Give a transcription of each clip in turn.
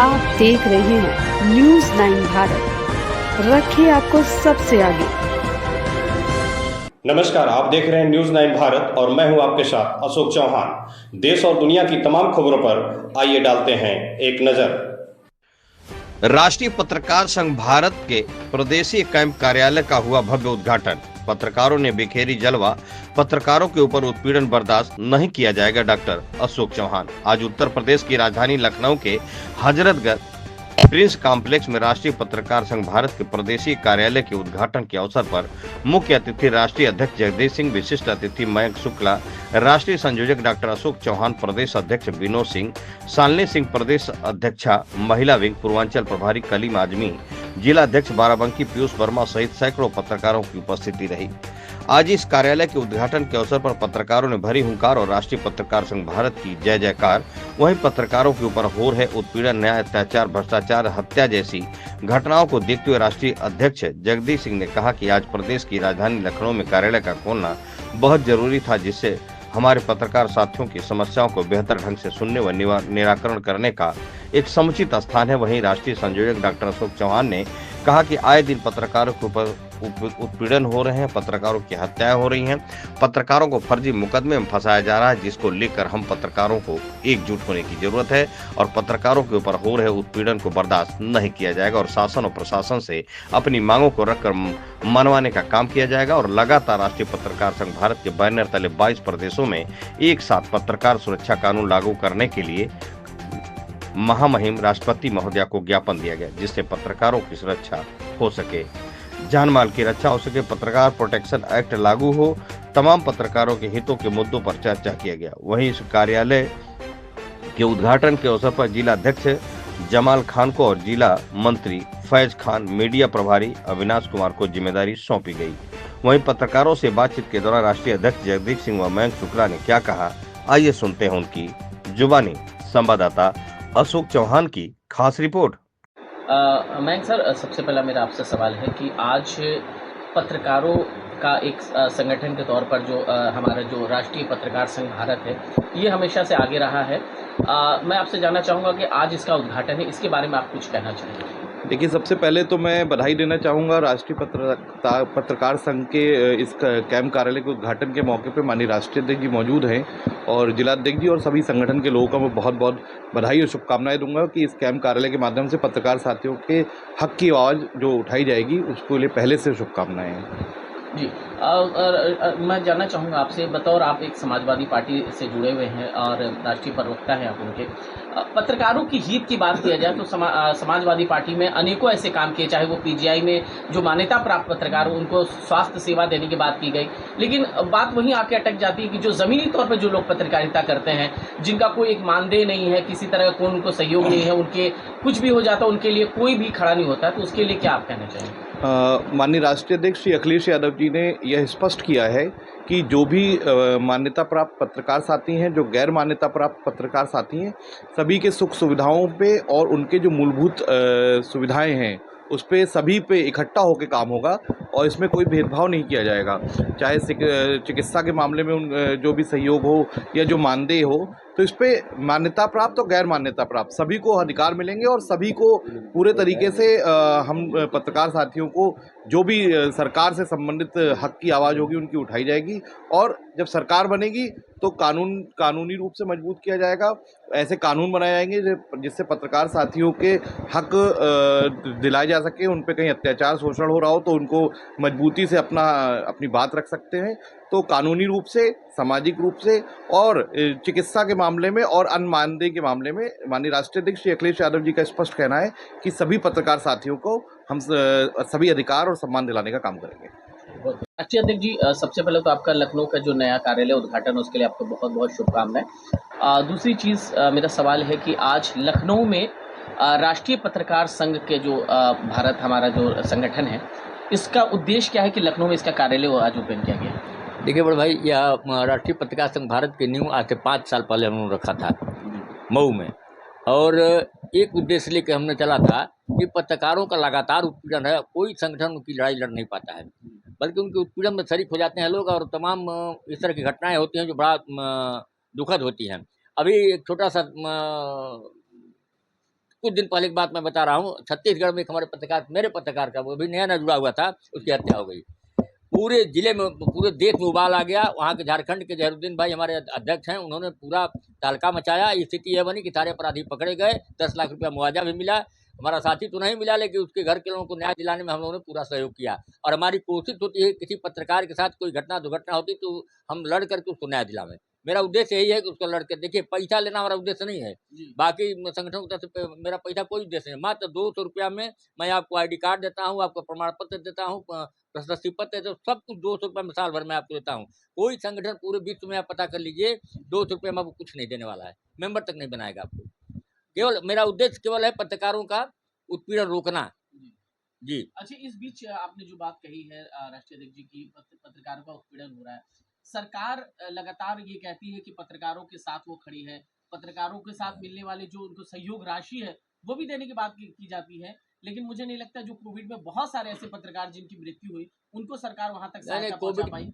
आप देख रहे हैं न्यूज 9 भारत। रखिए आपको सबसे आगे। नमस्कार, आप देख रहे हैं न्यूज 9 भारत और मैं हूं आपके साथ अशोक चौहान। देश और दुनिया की तमाम खबरों पर आइए डालते हैं एक नजर। राष्ट्रीय पत्रकार संघ भारत के प्रदेशीय कैंप कार्यालय का हुआ भव्य उद्घाटन। पत्रकारों ने बिखेरी जलवा, पत्रकारों के ऊपर उत्पीड़न बर्दाश्त नहीं किया जाएगा, डॉक्टर अशोक चौहान। आज उत्तर प्रदेश की राजधानी लखनऊ के हजरतगंज प्रिंस कॉम्प्लेक्स में राष्ट्रीय पत्रकार संघ भारत के प्रदेशीय कार्यालय के उद्घाटन के अवसर पर मुख्य अतिथि राष्ट्रीय अध्यक्ष जगदीश सिंह, विशिष्ट अतिथि मयंक शुक्ला, राष्ट्रीय संयोजक डॉक्टर अशोक चौहान, प्रदेश अध्यक्ष विनोद सिंह, शालिनी सिंह, प्रदेश अध्यक्षा महिला विंग पूर्वांचल प्रभारी कलीम आजमी, जिला अध्यक्ष बाराबंकी पीयूष वर्मा सहित सैकड़ों पत्रकारों की उपस्थिति रही। आज इस कार्यालय के उद्घाटन के अवसर पर पत्रकारों ने भरी हुंकार और राष्ट्रीय पत्रकार संघ भारत की जय जयकार। वहीं पत्रकारों के ऊपर हो रहे उत्पीड़न, न्याय, अत्याचार, भ्रष्टाचार, हत्या जैसी घटनाओं को देखते हुए राष्ट्रीय अध्यक्ष जगदीश सिंह ने कहा कि आज प्रदेश की राजधानी लखनऊ में कार्यालय का खोलना बहुत जरूरी था, जिससे हमारे पत्रकार साथियों की समस्याओं को बेहतर ढंग से सुनने व निराकरण करने का एक समुचित स्थान है। वहीं राष्ट्रीय संयोजक डॉक्टर अशोक चौहान ने कहा कि आए दिन पत्रकारों के ऊपर उत्पीड़न हो रहे हैं, पत्रकारों की हत्याएं हो रही हैं, पत्रकारों को फर्जी मुकदमे में फंसाया जा रहा है, जिसको लेकर हम पत्रकारों को एकजुट होने की जरूरत है और पत्रकारों के ऊपर हो रहे उत्पीड़न को बर्दाश्त नहीं किया जाएगा और शासन और प्रशासन से अपनी मांगों को रखकर मनवाने का काम किया जाएगा। और लगातार राष्ट्रीय पत्रकार संघ भारत के बैनर तले 22 प्रदेशों में एक साथ पत्रकार सुरक्षा कानून लागू करने के लिए महामहिम राष्ट्रपति महोदया को ज्ञापन दिया गया, जिससे पत्रकारों की सुरक्षा हो सके, जान माल की रक्षा हो सके, पत्रकार प्रोटेक्शन एक्ट लागू हो, तमाम पत्रकारों के हितों के मुद्दों पर चर्चा किया गया। वहीं इस कार्यालय के उद्घाटन के अवसर पर जिला अध्यक्ष जमाल खान को और जिला मंत्री फैज खान, मीडिया प्रभारी अविनाश कुमार को जिम्मेदारी सौंपी गई। वहीं पत्रकारों से बातचीत के दौरान राष्ट्रीय अध्यक्ष जगदीश सिंह व मयंक शुक्ला ने क्या कहा, आइए सुनते हैं उनकी जुबानी। संवाददाता अशोक चौहान की खास रिपोर्ट। मयंक सर, सबसे पहला मेरा आपसे सवाल है कि आज पत्रकारों का एक संगठन के तौर पर जो हमारा जो राष्ट्रीय पत्रकार संघ भारत है, ये हमेशा से आगे रहा है। मैं आपसे जानना चाहूँगा कि आज इसका उद्घाटन है, इसके बारे में आप कुछ कहना चाहेंगे? देखिए, सबसे पहले तो मैं बधाई देना चाहूँगा राष्ट्रीय पत्रकार संघ के इस कैंप कार्यालय के उद्घाटन के मौके पे माननीय राष्ट्रीय अध्यक्ष जी मौजूद हैं और जिलाध्यक्ष जी और सभी संगठन के लोगों को मैं बहुत बहुत बधाई और शुभकामनाएं दूंगा कि इस कैंप कार्यालय के माध्यम से पत्रकार साथियों के हक की आवाज़ जो उठाई जाएगी, उसके लिए पहले से शुभकामनाएं हैं। जी, मैं जानना चाहूँगा आपसे, बतौर आप एक समाजवादी पार्टी से जुड़े हुए हैं और राष्ट्रीय प्रवक्ता हैं आप उनके, पत्रकारों की हित की बात किया जाए तो समाजवादी पार्टी में अनेकों ऐसे काम किए, चाहे वो पीजीआई में जो मान्यता प्राप्त पत्रकार हो उनको स्वास्थ्य सेवा देने की बात की गई, लेकिन बात वहीं आके अटक जाती है कि जो ज़मीनी तौर पर जो लोग पत्रकारिता करते हैं, जिनका कोई एक मानदेय नहीं है, किसी तरह का कोई उनको सहयोग नहीं है, उनके कुछ भी हो जाता है उनके लिए कोई भी खड़ा नहीं होता, तो उसके लिए क्या आप कहना चाहेंगे? माननीय राष्ट्रीय अध्यक्ष श्री अखिलेश यादव जी ने यह स्पष्ट किया है कि जो भी मान्यता प्राप्त पत्रकार साथी हैं, जो गैर मान्यता प्राप्त पत्रकार साथी हैं, सभी के सुख सुविधाओं पे और उनके जो मूलभूत सुविधाएं हैं उस पे सभी पे इकट्ठा होकर काम होगा और इसमें कोई भेदभाव नहीं किया जाएगा। चाहे चिकित्सा के मामले में जो भी सहयोग हो या जो मानदेय हो, तो इस पे मान्यता प्राप्त और गैर मान्यता प्राप्त सभी को अधिकार मिलेंगे और सभी को पूरे तरीके से हम पत्रकार साथियों को जो भी सरकार से संबंधित हक की आवाज़ होगी उनकी उठाई जाएगी और जब सरकार बनेगी तो कानूनी रूप से मजबूत किया जाएगा। ऐसे कानून बनाए जाएंगे जिससे पत्रकार साथियों के हक दिलाए जा सके, उन पे कहीं अत्याचार शोषण हो रहा हो तो उनको मजबूती से अपनी बात रख सकते हैं। तो कानूनी रूप से, सामाजिक रूप से और चिकित्सा के मामले में और अन्य मानदेय के मामले में माननीय राष्ट्रीय अध्यक्ष श्री अखिलेश यादव जी का स्पष्ट कहना है कि सभी पत्रकार साथियों को हम सभी अधिकार और सम्मान दिलाने का काम करेंगे। राष्ट्रीय अध्यक्ष जी, सबसे पहले तो आपका लखनऊ का जो नया कार्यालय उद्घाटन उसके लिए आपको बहुत बहुत शुभकामनाएं। दूसरी चीज़, मेरा सवाल है कि आज लखनऊ में राष्ट्रीय पत्रकार संघ के जो भारत हमारा जो संगठन है, इसका उद्देश्य क्या है कि लखनऊ में इसका कार्यालय आज ओपन किया गया? देखिए बड़े भाई, यह राष्ट्रीय पत्रकार संघ भारत की नींव आज से 5 साल पहले हमने रखा था मऊ में, और एक उद्देश्य लेकर हमने चला था कि पत्रकारों का लगातार उत्पीड़न है, कोई संगठन उनकी लड़ाई लड़ नहीं पाता है, बल्कि उनके उत्पीड़न में शरीक हो जाते हैं लोग और तमाम इस तरह की घटनाएं होती हैं जो बड़ा दुखद होती हैं। अभी एक छोटा सा कुछ दिन पहले की बात मैं बता रहा हूँ, छत्तीसगढ़ में एक हमारे पत्रकार, मेरे पत्रकार का, वो भी नया नया जुड़ा हुआ था, उसकी हत्या हो गई। पूरे जिले में, पूरे देश में उबाल आ गया। वहाँ के झारखंड के जहरुद्दीन भाई हमारे अध्यक्ष हैं, उन्होंने पूरा तहलका मचाया। स्थिति यह बनी कि सारे अपराधी पकड़े गए, 10 लाख रुपया मुआवजा भी मिला। हमारा साथी तो नहीं मिला, लेकिन उसके घर के लोगों को न्याय दिलाने में हम लोगों ने पूरा सहयोग किया। और हमारी कोशिश होती है किसी पत्रकार के साथ कोई घटना दुर्घटना होती तो हम लड़ करके उसको न्याय दिलावें। मेरा उद्देश्य यही है कि उसको लड़के, देखिए पैसा लेना हमारा उद्देश्य नहीं है, बाकी संगठनों की तरफ से मेरा पैसा कोई उद्देश्य नहीं। मात्र 200 रुपया में मैं आपको ID कार्ड देता हूँ, आपको प्रमाण पत्र देता हूँ, प्रशस्ति पत्र देता हूँ, सब कुछ 200 रुपये में साल भर में आपको देता हूँ। कोई संगठन पूरे विश्व में आप पता कर लीजिए, 200 रुपये में आपको कुछ नहीं देने वाला है, मेंबर तक नहीं बनाएगा आपको। केवल मेरा उद्देश्य केवल है पत्रकारों का उत्पीड़न रोकना। जी। अच्छा, इस बीच आपने जो बात कही है राष्ट्रीय अध्यक्ष जी की, पत्रकारों का उत्पीड़न हो रहा है, सरकार लगातार ये कहती है कि पत्रकारों के साथ वो खड़ी है, पत्रकारों के साथ मिलने वाले जो उनको सहयोग राशि है वो भी देने की बात की जाती है, लेकिन मुझे नहीं लगता जो कोविड में बहुत सारे ऐसे पत्रकार जिनकी मृत्यु हुई उनको सरकार वहां तक सहायता पहुंचा पाई।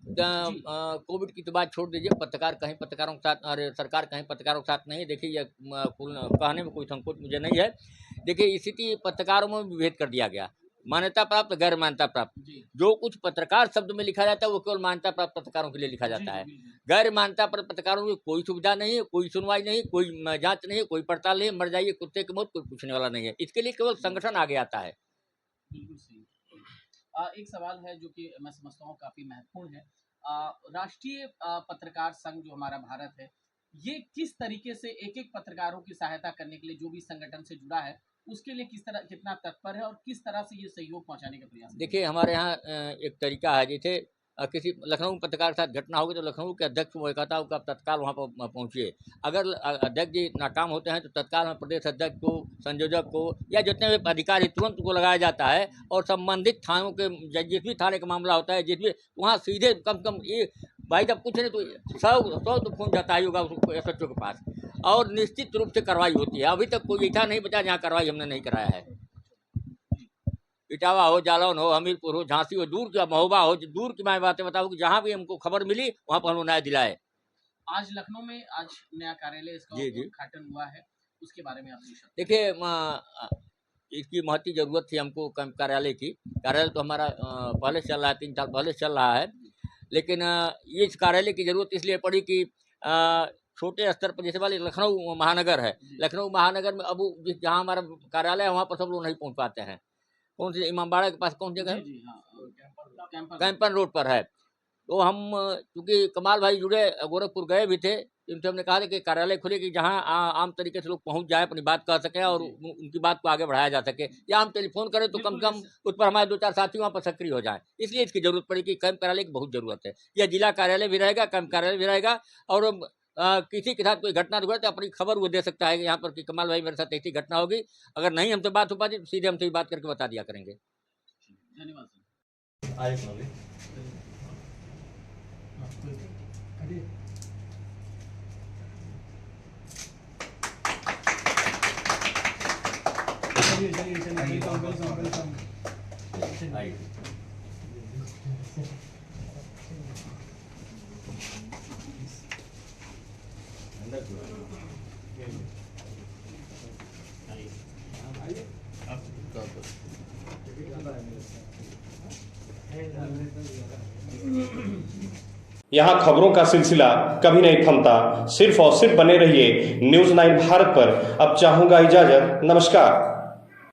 कोविड की तो बात छोड़ दीजिए, पत्रकार कहीं पत्रकारों के साथ, अरे सरकार कहीं पत्रकारों के साथ नहीं है। देखिए, यह कहने में कोई संकोच मुझे नहीं है। देखिए, स्थिति पत्रकारों में विभेद कर दिया गया, मान्यता प्राप्त, गैर मान्यता प्राप्त। जो कुछ पत्रकार शब्द में लिखा जाता है वो केवल मान्यता प्राप्त पत्रकारों के लिए लिखा जाता है। गैर मान्यता प्राप्त पत्रकारों की कोई सुविधा नहीं है, कोई सुनवाई नहीं, कोई जांच नहीं, कोई पड़ताल नहीं, मर जाइए कुत्ते की मौत, कोई पूछने वाला नहीं है। इसके लिए केवल संगठन आगे आता है। बिल्कुल सही। एक सवाल है जो कि मैं समझता हूँ काफी महत्वपूर्ण है। राष्ट्रीय पत्रकार संघ जो हमारा भारत है, ये किस तरीके से एक एक पत्रकारों की सहायता करने के लिए, जो भी संगठन से जुड़ा है उसके लिए किस तरह, कितना तत्पर है और किस तरह से ये सहयोग पहुंचाने का प्रयास? देखिए, हमारे यहाँ एक तरीका है, जैसे किसी लखनऊ में पत्रकार के साथ घटना होगी तो लखनऊ के अध्यक्ष को कहता हूँ कि आप तत्काल वहाँ पर पहुँचिए। अगर अध्यक्ष जी नाकाम होते हैं तो तत्काल में प्रदेश अध्यक्ष को, संयोजक को या जितने भी अधिकारी तुरंत को लगाया जाता है और संबंधित थानों के, जिस भी थाने का मामला होता है, जिस भी, वहाँ सीधे कम से कम ये भाई जब कुछ नहीं तो 100 तो फोन जाता ही होगा उसको SHO के पास, और निश्चित रूप से कार्रवाई होती है। अभी तक कोई ऐसा नहीं बचा जहाँ कार्रवाई हमने नहीं कराया है। इटावा हो, जालौन हो, हमीरपुर हो, झांसी हो, दूर का महोबा हो, दूर की मैं बातें बताऊँ कि जहाँ भी हमको खबर मिली वहाँ पर हम न्याय दिलाए। आज लखनऊ में आज नया कार्यालय इसका उद्घाटन हुआ है, उसके बारे में आप देखिए, इसकी महती जरूरत थी हमको कार्यालय की। कार्यालय तो हमारा पहले चल रहा है, 3 साल पहले चल रहा है, लेकिन ये इस कार्यालय की जरूरत इसलिए पड़ी कि छोटे स्तर पर, जैसे वाले लखनऊ महानगर है, लखनऊ महानगर में अब जहाँ हमारा कार्यालय है वहाँ पर सब लोग नहीं पहुँच पाते हैं। कौन सी इमामबाड़ा के पास कौन जगह है? कैंपन रोड पर है। तो हम क्योंकि कमाल भाई जुड़े, गोरखपुर गए भी थे, उनसे हमने कहा था कि कार्यालय खुले कि जहाँ आम तरीके से लोग पहुँच जाए, अपनी बात कह सकें और उनकी बात को आगे बढ़ाया जा सके, या हम टेलीफोन करें तो कम से कम उस पर हमारे 2-4 साथी वहाँ पर सक्रिय हो जाएं। इसलिए इसकी जरूरत पड़ी कि कैंप कार्यालय की बहुत जरूरत है। यह जिला कार्यालय भी रहेगा, कैंप कार्यालय भी रहेगा, और किसी के साथ कोई घटना हुआ तो अपनी खबर वो दे सकता है कि यहाँ पर कि कमाल भाई मेरे साथ ऐसी घटना होगी। अगर नहीं हमसे बात हो पाती तो सीधे हमसे बात करके बता दिया करेंगे। धन्यवाद। यहाँ खबरों का सिलसिला कभी नहीं थमता। सिर्फ और सिर्फ बने रहिए न्यूज़ 9 भारत पर। अब चाहूंगा इजाजत। नमस्कार।